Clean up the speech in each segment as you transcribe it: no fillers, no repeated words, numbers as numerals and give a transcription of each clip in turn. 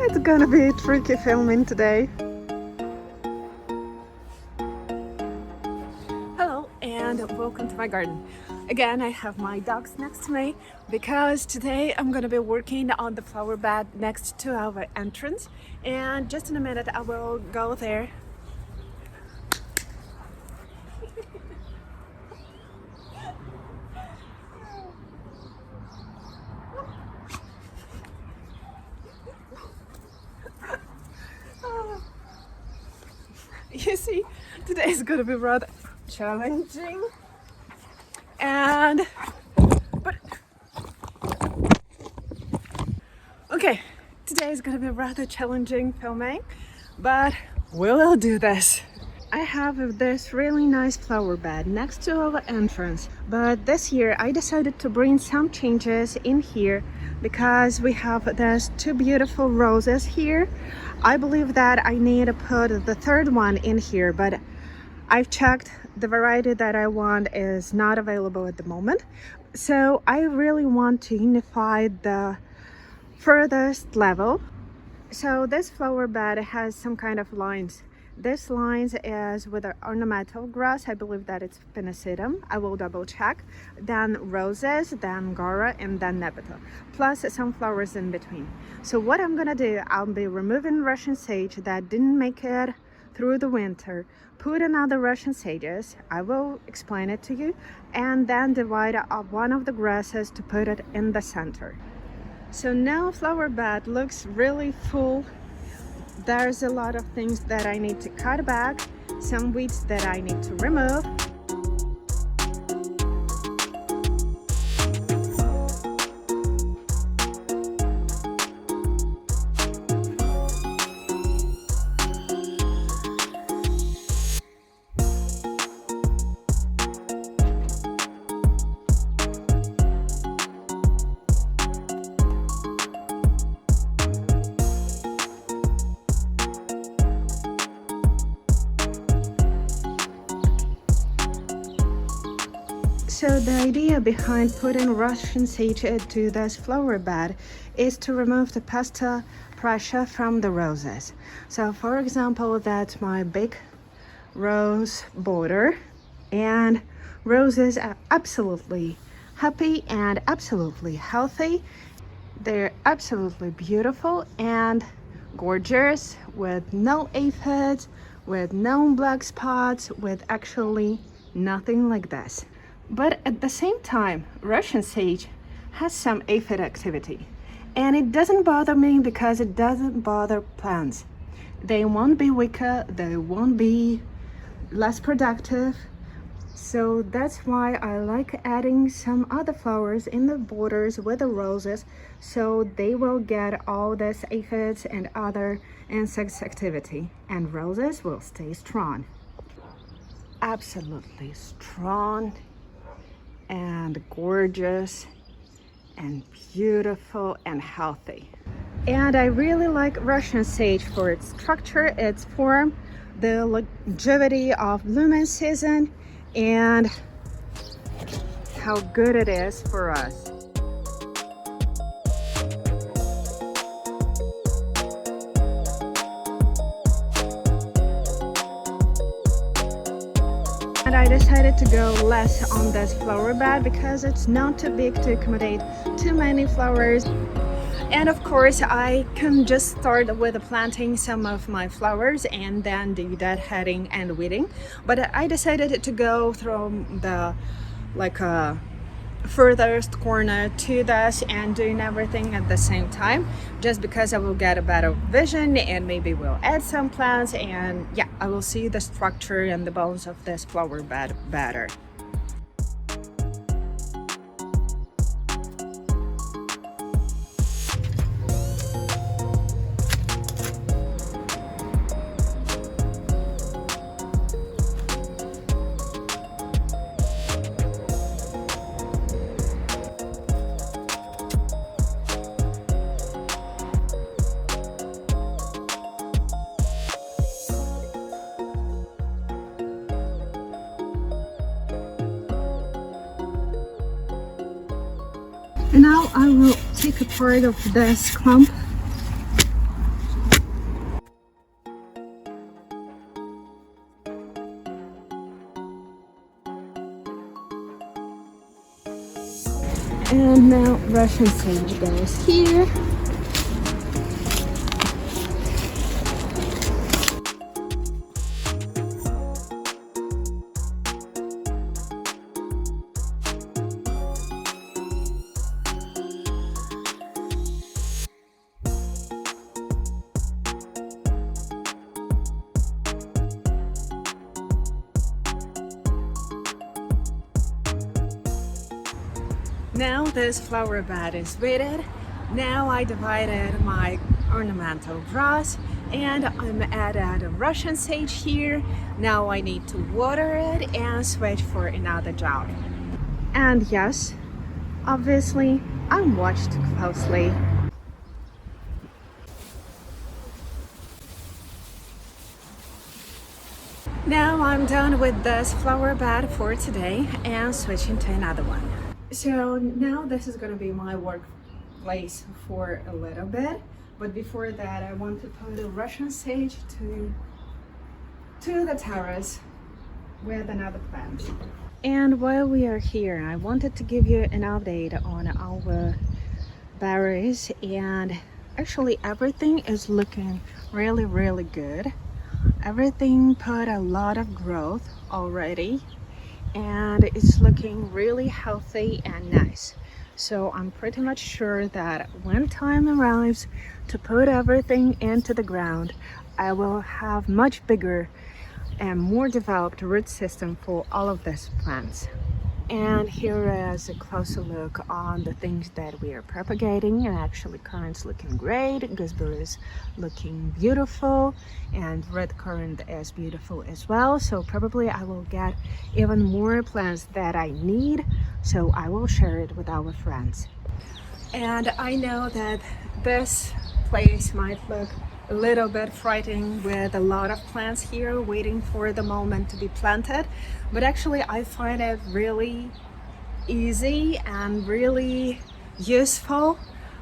It's gonna be tricky filming today. Hello and welcome to my garden. Again, I have my dogs next to me because today I'm gonna be working on the flower bed next to our entrance, and just in a minute I will go there. You see, today is gonna be rather challenging, but okay, today is gonna be rather challenging filming, but we will do this. I have this really nice flower bed next to our entrance, but this year I decided to bring some changes in here because we have these two beautiful roses here. I believe that I need to put the third one in here, but I've checked the variety that I want is not available at the moment. So I really want to unify the furthest level. So this flower bed has some kind of lines. This lines is with an ornamental grass. I believe that it's Pinacidum. I will double check. Then roses, then Gora, and then Nebeto. Plus some flowers in between. So what I'm gonna do, I'll be removing Russian sage that didn't make it through the winter. Put another Russian sages. I will explain it to you. And then divide up one of the grasses to put it in the center. So now flower bed looks really full. There's a lot of things that I need to cut back, some weeds that I need to remove. So the idea behind putting Russian sage to this flower bed is to remove the pesta pressure from the roses. So for example, that's my big rose border, and roses are absolutely happy and absolutely healthy. They're absolutely beautiful and gorgeous, with no aphids, with no black spots, with actually nothing like this. But at the same time, Russian sage has some aphid activity, and it doesn't bother me because it doesn't bother plants. They won't be weaker, they won't be less productive. So that's why I like adding some other flowers in the borders with the roses, so they will get all this aphids and other insects activity, and roses will stay strong. Absolutely strong and gorgeous and beautiful and healthy. And I really like Russian sage for its structure, its form, the longevity of blooming season, and how good it is for us. And I decided to go less on this flower bed because it's not too big to accommodate too many flowers. And of course, I can just start with planting some of my flowers and then do deadheading and weeding. But I decided to go from the furthest corner to this and doing everything at the same time, just because I will get a better vision and maybe we'll add some plants, and yeah, I will see the structure and the bones of this flower bed better. And now I will take a part of this clump And now Russian sage goes here. Now this flower bed is weeded. Now I divided my ornamental grass and I'm added a Russian sage here. Now I need to water it and switch for another job. And yes, obviously I'm watched closely. Now I'm done with this flower bed for today and switching to another one. So now this is gonna be my workplace for a little bit, but before that I want to put a Russian sage to the terrace with another plant. And while we are here, I wanted to give you an update on our berries, and actually everything is looking really good. Everything put a lot of growth already and it's looking really healthy and nice. So I'm pretty much sure that when time arrives to put everything into the ground, I will have much bigger and more developed root system for all of these plants. And here is a closer look on the things that we are propagating. And actually currant's looking great, gooseberry is looking beautiful, and red currant is beautiful as well. So probably I will get even more plants that I need, so I will share it with our friends. And I know that this place might look a little bit frightening with a lot of plants here waiting for the moment to be planted, but actually I find it really easy and really useful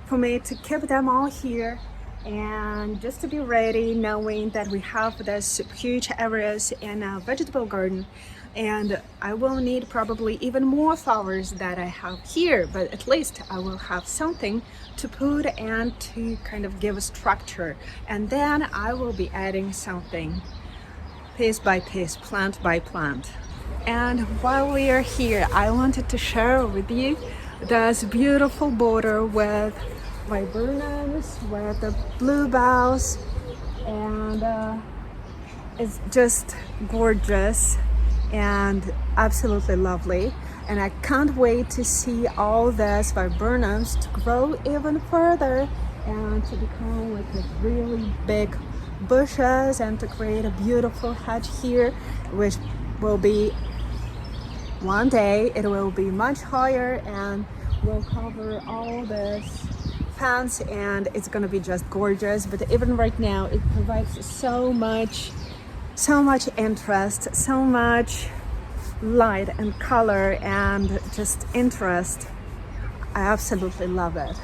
for me to keep them all here and just to be ready, knowing that we have this huge areas in a vegetable garden and I will need probably even more flowers that I have here, but at least I will have something to put and to kind of give a structure, and then I will be adding something piece by piece, plant by plant. And while we are here, I wanted to share with you this beautiful border with viburnums, with the bluebells, and it's just gorgeous and absolutely lovely. And I can't wait to see all these viburnums to grow even further and to become like a really big bushes and to create a beautiful hedge here, which will be one day it will be much higher and will cover all this fence and it's gonna be just gorgeous. But even right now it provides so much interest, so much light and color and just interest. I absolutely love it.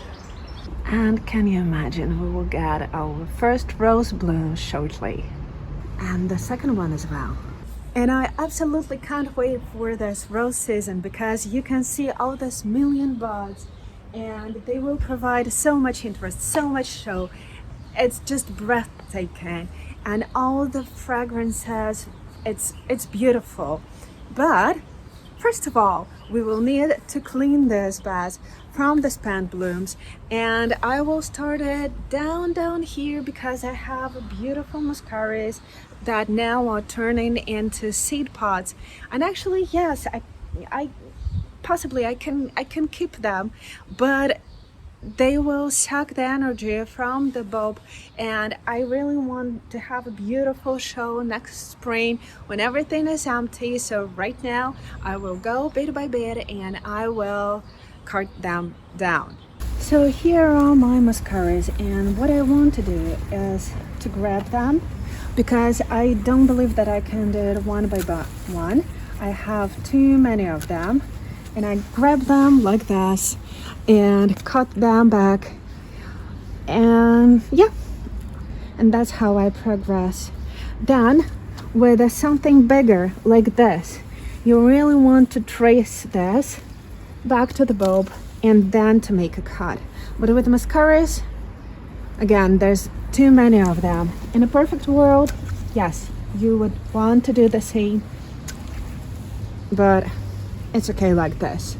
And can you imagine, we will get our first rose bloom shortly, and the second one as well. And I absolutely can't wait for this rose season because you can see all this million buds and they will provide so much interest, so much show. It's just breathtaking and all the fragrances, it's beautiful. But first of all, we will need to clean this beds from the spent blooms, and I will start it down here because I have beautiful muscaris that now are turning into seed pods. And actually, yes, I possibly I can keep them, but they will suck the energy from the bulb, and I really want to have a beautiful show next spring when everything is empty. So right now I will go bit by bit and I will cut them down. So here are my muscaris, and what I want to do is to grab them because I don't believe that I can do it one by one. I have too many of them, and I grab them like this and cut them back, and yeah, and that's how I progress. Then with something bigger like this, you really want to trace this back to the bulb and then to make a cut. But with mascaras, again, there's too many of them. In a perfect world, yes, you would want to do the same, but it's okay like this.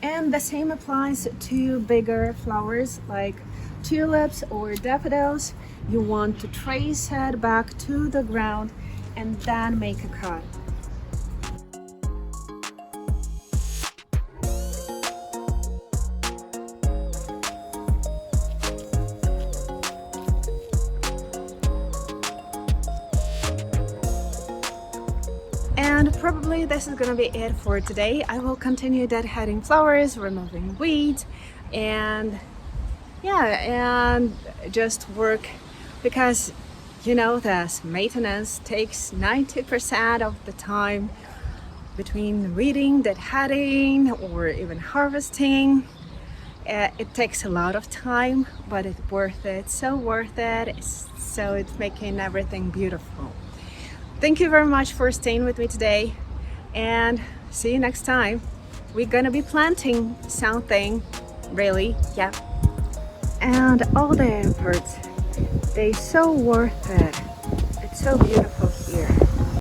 And the same applies to bigger flowers like tulips or daffodils. You want to trace it back to the ground and then make a cut. And probably this is gonna be it for today. I will continue deadheading flowers, removing weeds, and just work, because you know this maintenance takes 90% of the time between weeding, deadheading, or even harvesting. It takes a lot of time, but it's worth it, so worth it. So it's making everything beautiful. Thank you very much for staying with me today, and see you next time. We're gonna be planting something, really, yeah. And all the efforts, they're so worth it. It's so beautiful.